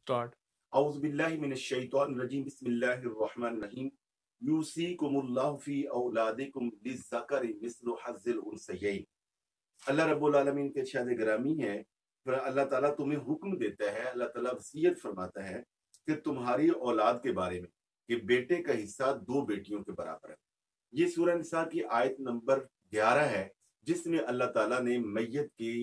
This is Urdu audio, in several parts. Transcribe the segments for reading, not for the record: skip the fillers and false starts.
Start. اعوذ باللہ من الشیطان الرجیم بسم اللہ الرحمن الرحیم یوصیکم اللہ فی اولادکم للذکر مثل حظ الانثیین۔ اللہ رب العالمین کے ارشاد گرامی ہے، پھر اللہ تعالیٰ تمہیں حکم دیتا ہے، اللہ تعالیٰ وصیت فرماتا ہے کہ تمہاری اولاد کے بارے میں کہ بیٹے کا حصہ 2 بیٹیوں کے برابر ہے۔ یہ سورہ نساء کی آیت نمبر 11 ہے، جس میں اللہ تعالیٰ نے میت کی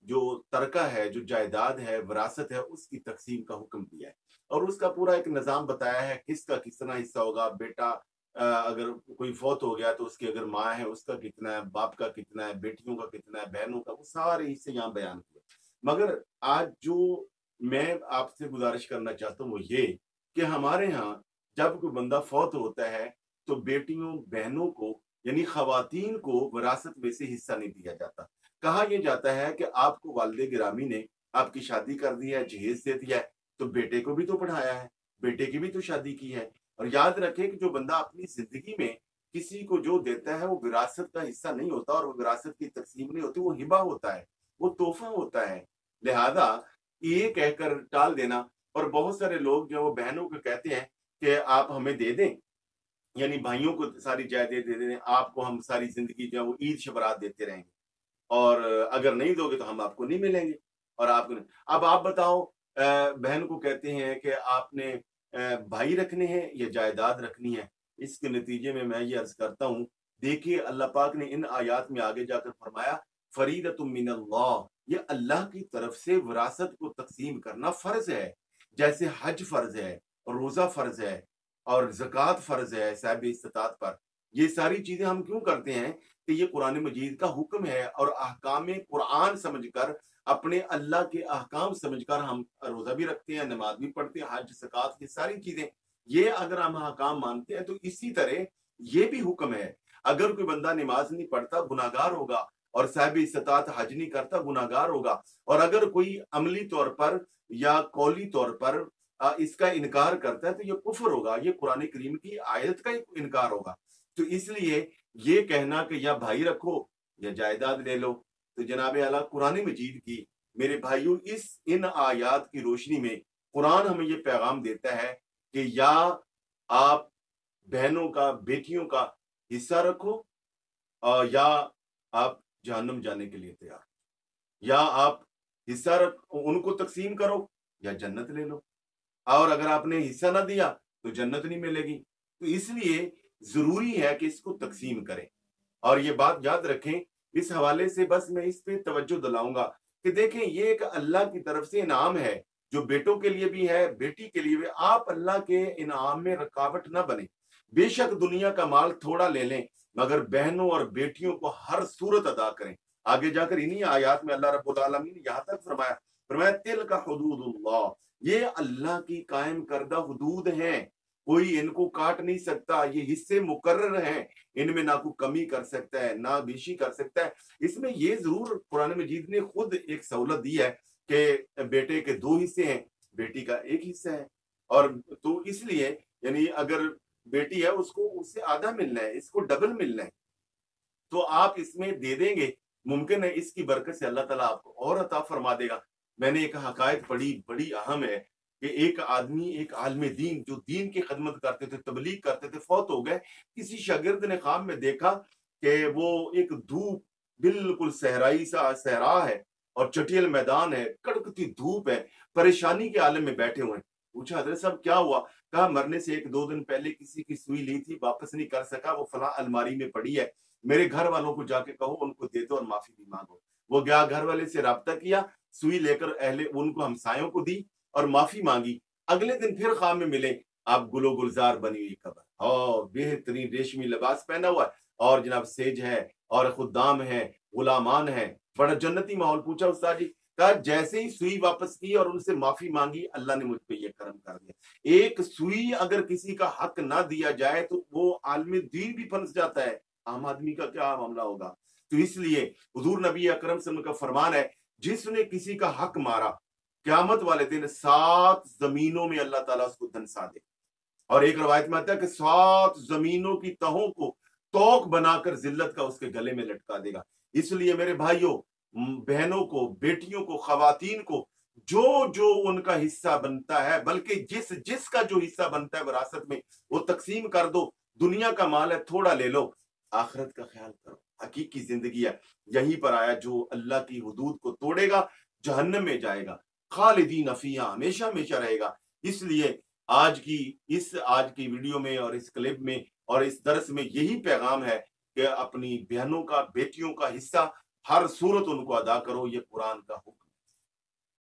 جو ترکہ ہے، جو جائیداد ہے، وراثت ہے، اس کی تقسیم کا حکم دیا ہے اور اس کا پورا ایک نظام بتایا ہے، کس کا کتنا حصہ ہوگا۔ بیٹا اگر کوئی فوت ہو گیا تو اس کی اگر ماں ہے اس کا کتنا ہے، باپ کا کتنا ہے، بیٹیوں کا کتنا ہے، بہنوں کا، وہ سارے حصے یہاں بیان کیے۔ مگر آج جو میں آپ سے گزارش کرنا چاہتا ہوں وہ یہ کہ ہمارے ہاں جب کوئی بندہ فوت ہوتا ہے تو بیٹیوں بہنوں کو یعنی خواتین کو وراثت میں سے حصہ نہیں دیا جاتا۔ کہا یہ جاتا ہے کہ آپ کو والد گرامی نے آپ کی شادی کر دی ہے، جہیز دے دیا ہے، تو بیٹے کو بھی تو پڑھایا ہے، بیٹے کی بھی تو شادی کی ہے۔ اور یاد رکھیں کہ جو بندہ اپنی زندگی میں کسی کو جو دیتا ہے وہ وراثت کا حصہ نہیں ہوتا، اور وہ وراثت کی تقسیم نہیں ہوتی، وہ ہبہ ہوتا ہے، وہ تحفہ ہوتا ہے۔ لہذا یہ کہہ کر ٹال دینا، اور بہت سارے لوگ جو وہ بہنوں کو کہتے ہیں کہ آپ ہمیں دے دیں، یعنی بھائیوں کو ساری جائیداد دے دیں، آپ کو ہم ساری زندگی جو ہے وہ عید شبرات دیتے رہیں گے، اور اگر نہیں دو گے تو ہم آپ کو نہیں ملیں گے، اور آپ کو نہیں۔ اب آپ بتاؤ، بہن کو کہتے ہیں کہ آپ نے بھائی رکھنے ہیں یا جائیداد رکھنی ہے۔ اس کے نتیجے میں یہ عرض کرتا ہوں، دیکھیے اللہ پاک نے ان آیات میں آگے جا کر فرمایا فریدۃ من اللہ، یہ اللہ کی طرف سے وراثت کو تقسیم کرنا فرض ہے، جیسے حج فرض ہے، روزہ فرض ہے، اور زکوٰۃ فرض ہے صاحب استطاعت پر۔ یہ ساری چیزیں ہم کیوں کرتے ہیں کہ یہ قرآن مجید کا حکم ہے، اور احکام قرآن سمجھ کر، اپنے اللہ کے احکام سمجھ کر ہم روزہ بھی رکھتے ہیں، نماز بھی پڑھتے ہیں، حج زکوٰۃ کی ساری چیزیں۔ یہ اگر ہم احکام مانتے ہیں تو اسی طرح یہ بھی حکم ہے۔ اگر کوئی بندہ نماز نہیں پڑھتا گناہگار ہوگا، اور صاحب استطاعت حج نہیں کرتا گناہگار ہوگا، اور اگر کوئی عملی طور پر یا قولی طور پر اس کا انکار کرتا ہے تو یہ کفر ہوگا، یہ قرآن کریم کی آیت کا انکار ہوگا۔ تو اس لیے یہ کہنا کہ یا بھائی رکھو یا جائیداد لے لو، تو جناب اعلیٰ قرآن مجید کی میرے بھائیوں ان آیات کی روشنی میں قرآن ہمیں یہ پیغام دیتا ہے کہ یا آپ بہنوں کا، بیٹیوں کا حصہ رکھو، یا آپ جہنم جانے کے لیے تیار، یا آپ حصہ ان کو تقسیم کرو یا جنت لے لو، اور اگر آپ نے حصہ نہ دیا تو جنت نہیں ملے گی۔ تو اس لیے ضروری ہے کہ اس کو تقسیم کریں، اور یہ بات یاد رکھیں۔ اس حوالے سے بس میں اس پہ توجہ دلاؤں گا کہ دیکھیں یہ ایک اللہ کی طرف سے انعام ہے، جو بیٹوں کے لیے بھی ہے، بیٹی کے لیے بھی۔ آپ اللہ کے انعام میں رکاوٹ نہ بنیں۔ بے شک دنیا کا مال تھوڑا لے لیں، مگر بہنوں اور بیٹیوں کو ہر صورت ادا کریں۔ آگے جا کر انہی آیات میں اللہ رب العالمین نے یہاں تک فرمایا تلک حدود اللہ، یہ اللہ کی قائم کردہ حدود ہیں، کوئی ان کو کاٹ نہیں سکتا، یہ حصے مقرر ہیں، ان میں نہ کوئی کمی کر سکتا ہے نہ بیشی کر سکتا ہے۔ اس میں یہ ضرور قرآن مجید نے خود ایک سہولت دی ہے کہ بیٹے کے 2 حصے ہیں، بیٹی کا 1 حصہ ہے، اور تو اس لیے یعنی اگر بیٹی ہے اس کو اس سے آدھا ملنا ہے، اس کو ڈبل ملنا ہے، تو آپ اس میں دے دیں گے، ممکن ہے اس کی برکت سے اللہ تعالیٰ آپ کو اور عطا فرما دے گا۔ میں نے ایک حقائق پڑھی، بڑی اہم ہے، کہ ایک آدمی، ایک عالم دین جو دین کی خدمت کرتے تھے، تبلیغ کرتے تھے، فوت ہو گئے۔ کسی شاگرد نے خواب میں دیکھا کہ وہ ایک دھوپ، بالکل صحرائی سا صحرا ہے اور چٹیل میدان ہے، کڑکتی دھوپ ہے، پریشانی کے عالم میں بیٹھے ہوئے ہیں۔ پوچھا حضرت صاحب کیا ہوا؟ کہا مرنے سے 1-2 دن پہلے کسی کی سوئی لی تھی، واپس نہیں کر سکا، وہ فلاں الماری میں پڑی ہے، میرے گھر والوں کو جا کے کہو ان کو دے دو اور معافی بھی مانگو۔ وہ گیا، گھر والے سے رابطہ کیا، سوئی لے کر ان کو ہمسایوں کو دی اور معافی مانگی۔ اگلے دن پھر خواب میں ملے، آپ گل و گلزار بنی ہوئی قبر، اور بہترین ریشمی لباس پہنا ہوا ہے، اور جناب سیج ہے اور خدام ہے، غلامان ہے، بڑا جنتی ماحول۔ پوچھا استاد جی؟ کہا جیسے ہی سوئی واپس کی اور ان سے معافی مانگی، اللہ نے مجھ پہ یہ کرم کر دیا۔ ایک سوئی اگر کسی کا حق نہ دیا جائے تو وہ عالم دین بھی پھنس جاتا ہے، عام آدمی کا کیا معاملہ ہوگا؟ تو اس لیے حضور نبی اکرم صلی اللہ علیہ وسلم کا فرمان ہے، جس نے کسی کا حق مارا، قیامت والے دن 7 زمینوں میں اللہ تعالیٰ اس کو دھنسا دے، اور ایک روایت میں آتا ہے کہ 7 زمینوں کی تہوں کو توق بنا کر ذلت کا اس کے گلے میں لٹکا دے گا۔ اس لیے میرے بھائیوں، بہنوں کو، بیٹیوں کو، خواتین کو جو جو ان کا حصہ بنتا ہے، بلکہ جس جس کا جو حصہ بنتا ہے وراثت میں وہ تقسیم کر دو. دنیا کا مال ہے تھوڑا لے لو، آخرت کا خیال کرو. حقیقی زندگی ہے یہیں پر آیا. جو اللہ کی حدود کو توڑے گا جہنم میں جائے گا، خالدین فیہا، ہمیشہ ہمیشہ رہے گا. اس لیے آج کی ویڈیو میں اور اس کلپ میں اور اس درس میں یہی پیغام ہے کہ اپنی بہنوں کا، بیٹیوں کا حصہ ہر صورت ان کو ادا کرو. یہ قرآن کا حکم